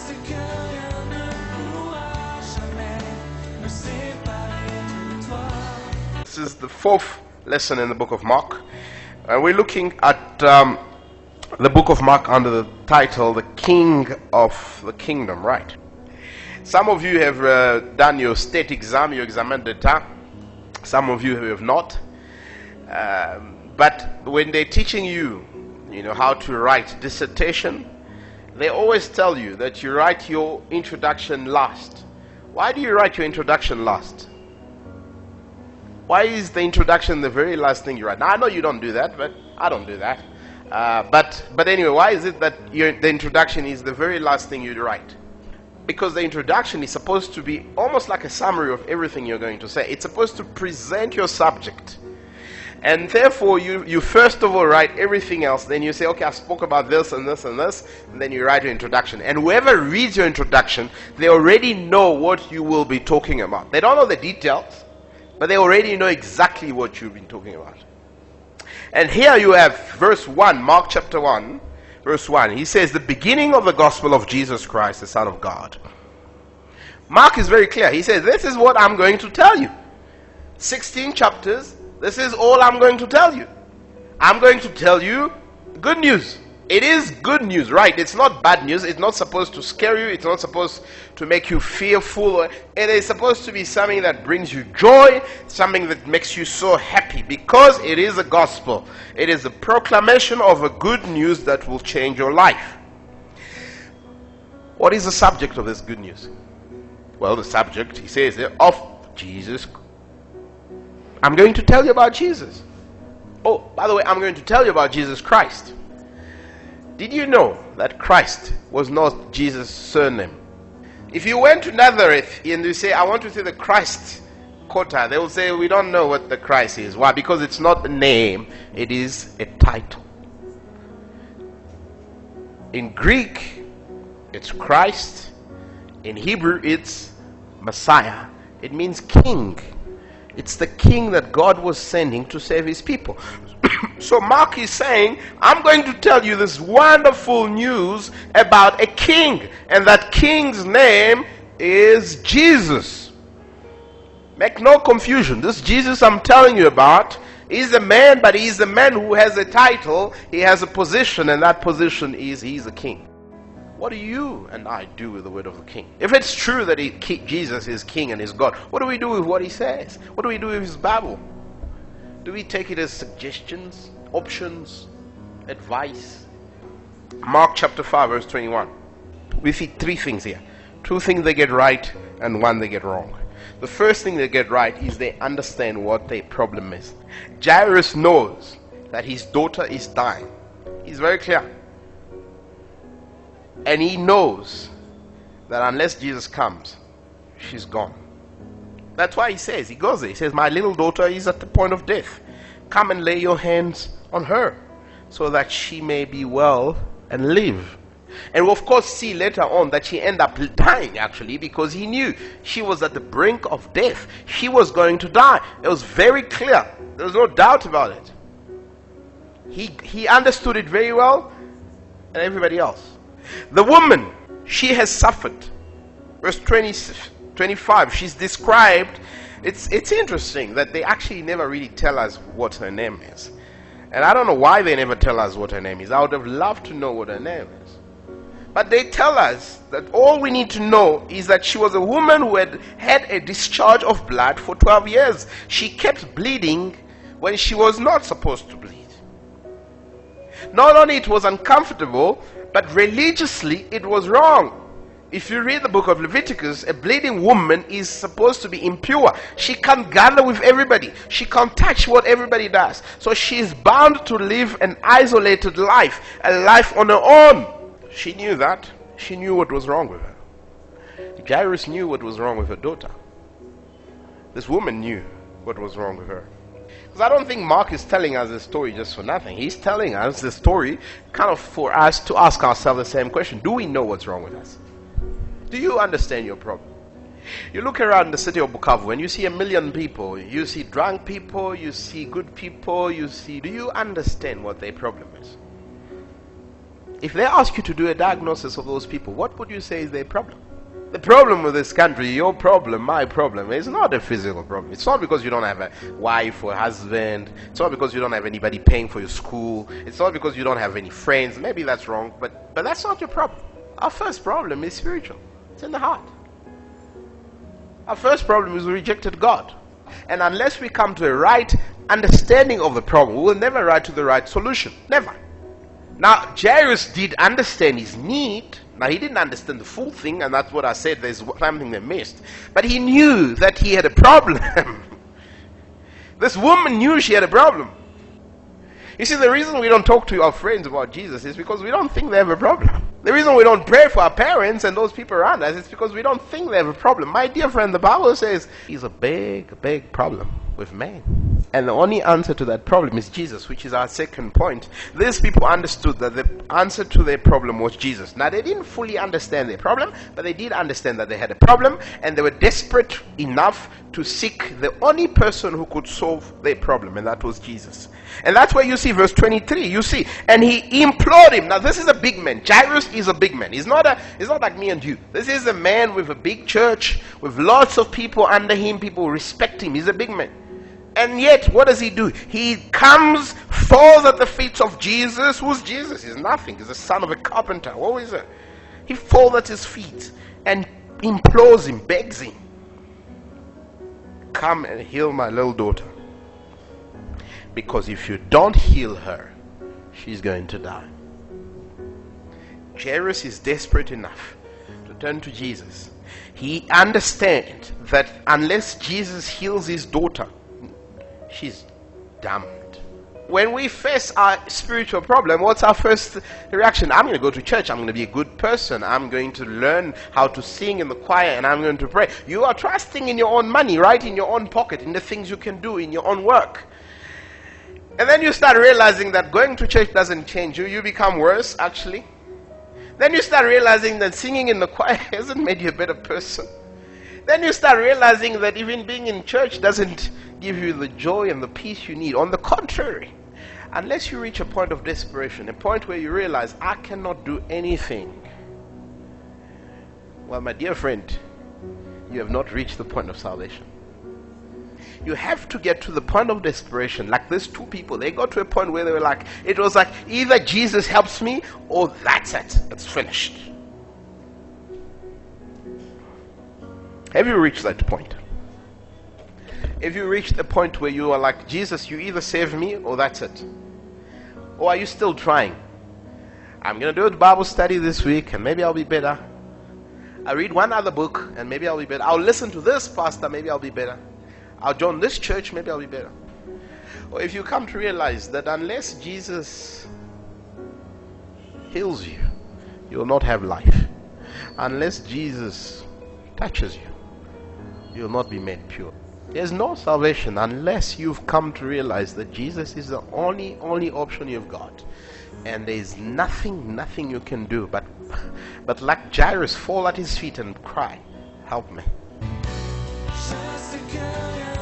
c'est que rien ne pourra jamais me séparer de toi. This is the fourth lesson in the book of Mark. And we're looking at the book of Mark under the title, The King of the Kingdom, right? Some of you have done your state exam, your examen d'etat. Some of you have not. But when they're teaching you, how to write dissertation, they always tell you that you write your introduction last. Why do you write your introduction last? Why is the introduction the very last thing you write? Now, I know you don't do that, but I don't do that. But anyway, why is it that the introduction is the very last thing you write? Because the introduction is supposed to be almost like a summary of everything you're going to say. It's supposed to present your subject. And therefore, you first of all write everything else. Then you say, okay, I spoke about this and this and this. And then you write your introduction. And whoever reads your introduction, they already know what you will be talking about. They don't know the details, but they already know exactly what you've been talking about. And here you have verse 1, Mark chapter 1, verse 1. He says, the beginning of the gospel of Jesus Christ, the Son of God. Mark is very clear. He says, this is what I'm going to tell you. 16 chapters. This is all I'm going to tell you. I'm going to tell you good news. It is good news, right? It's not bad news. It's not supposed to scare you. It's not supposed to make you fearful. It is supposed to be something that brings you joy, something that makes you so happy, because it is a gospel. It is a proclamation of a good news that will change your life. What is the subject of this good news? Well, the subject, he says, of Jesus. I'm going to tell you about Jesus. Oh, by the way, I'm going to tell you about Jesus Christ. Did you know that Christ was not Jesus' surname? If you went to Nazareth and you say, I want to see the Christ quota, they will say, we don't know what the Christ is. Why? Because it's not a name, it is a title. In Greek, it's Christ. In Hebrew, it's Messiah. It means king. It's the king that God was sending to save his people. So Mark is saying, I'm going to tell you this wonderful news about a king. And that king's name is Jesus. Make no confusion. This Jesus I'm telling you about is a man, but he's a man who has a title. He has a position, and that position is he's a king. What do you and I do with the word of the king? If it's true that Jesus is king and is God, what do we do with what he says? What do we do with his Bible? Do we take it as suggestions, options, advice? Mark chapter 5 verse 21. We see three things here. Two things they get right and one they get wrong. The first thing they get right is they understand what their problem is. Jairus knows that his daughter is dying. He's very clear. And he knows that unless Jesus comes, she's gone. That's why he goes there. He says, my little daughter is at the point of death. Come and lay your hands on her so that she may be well and live. And we'll of course see later on that she ended up dying actually, because he knew she was at the brink of death. She was going to die. It was very clear. There was no doubt about it. He understood it very well, and everybody else. The woman, she has suffered. Verse 25, she's described. It's interesting that they actually never really tell us what her name is. And I don't know why they never tell us what her name is. I would have loved to know what her name is. But they tell us that all we need to know is that she was a woman who had had a discharge of blood for 12 years. She kept bleeding when she was not supposed to bleed. Not only it was uncomfortable, but religiously it was wrong. If you read the book of Leviticus, a bleeding woman is supposed to be impure. She can't gather with everybody. She can't touch what everybody does. So she is bound to live an isolated life, a life on her own. She knew that. She knew what was wrong with her. Jairus knew what was wrong with her daughter. This woman knew what was wrong with her. Because I don't think Mark is telling us this story just for nothing. He's telling us this story kind of for us to ask ourselves the same question. Do we know what's wrong with us? Do you understand your problem? You look around the city of Bukavu and you see 1 million people. You see drunk people, you see good people, do you understand what their problem is? if they ask you to do a diagnosis of those people, what would you say is their problem? The problem with this country, your problem, my problem, is not a physical problem. It's not because you don't have a wife or husband. It's not because you don't have anybody paying for your school. It's not because you don't have any friends. Maybe that's wrong, but that's not your problem. Our first problem is spiritual. It's in the heart. Our first problem is we rejected God. And unless we come to a right understanding of the problem, we will never arrive to the right solution. Never. Now, Jairus did understand his need. Now, he didn't understand the full thing, and that's what I said, there's something they missed. But he knew that he had a problem. This woman knew she had a problem. You see, the reason we don't talk to our friends about Jesus is because we don't think they have a problem. The reason we don't pray for our parents and those people around us is because we don't think they have a problem. My dear friend, the Bible says it's a big, big problem with man. And the only answer to that problem is Jesus, which is our second point. These people understood that the answer to their problem was Jesus. Now, they didn't fully understand their problem, but they did understand that they had a problem, and they were desperate enough to seek the only person who could solve their problem, and that was Jesus. And that's where you see verse 23. You see, and he implored him. Now, this is a big man. Jairus is a big man. He's not like me and you. This is a man with a big church, with lots of people under him. People respect him. He's a big man. And yet, what does he do? He comes, falls at the feet of Jesus. Who's Jesus? He's nothing. He's the son of a carpenter. What is it? He falls at his feet and implores him, begs him, come and heal my little daughter. Because if you don't heal her, she's going to die. Jairus is desperate enough to turn to Jesus. He understands that unless Jesus heals his daughter, she's damned. When we face our spiritual problem, what's our first reaction? I'm going to go to church. I'm going to be a good person. I'm going to learn how to sing in the choir, and I'm going to pray. You are trusting in your own money, right? In your own pocket, in the things you can do, in your own work. And then you start realizing that going to church doesn't change you. You become worse, actually. Then you start realizing that singing in the choir hasn't made you a better person. Then you start realizing that even being in church doesn't give you the joy and the peace you need. On the contrary, unless you reach a point of desperation, a point where you realize, I cannot do anything. Well, my dear friend, you have not reached the point of salvation. You have to get to the point of desperation. Like these two people, they got to a point where they were like, it was like, either Jesus helps me or that's it. It's finished. Have you reached that point? If you reached a point where you are like, Jesus, you either save me or that's it. Or are you still trying? I'm going to do a Bible study this week and maybe I'll be better. I'll read one other book and maybe I'll be better. I'll listen to this pastor, maybe I'll be better. I'll join this church, maybe I'll be better. Or if you come to realize that unless Jesus heals you, you will not have life. Unless Jesus touches you, you will not be made pure. There's no salvation unless you've come to realize that Jesus is the only option you've got. And there's nothing you can do but like Jairus, fall at his feet and cry, help me. Just a girl.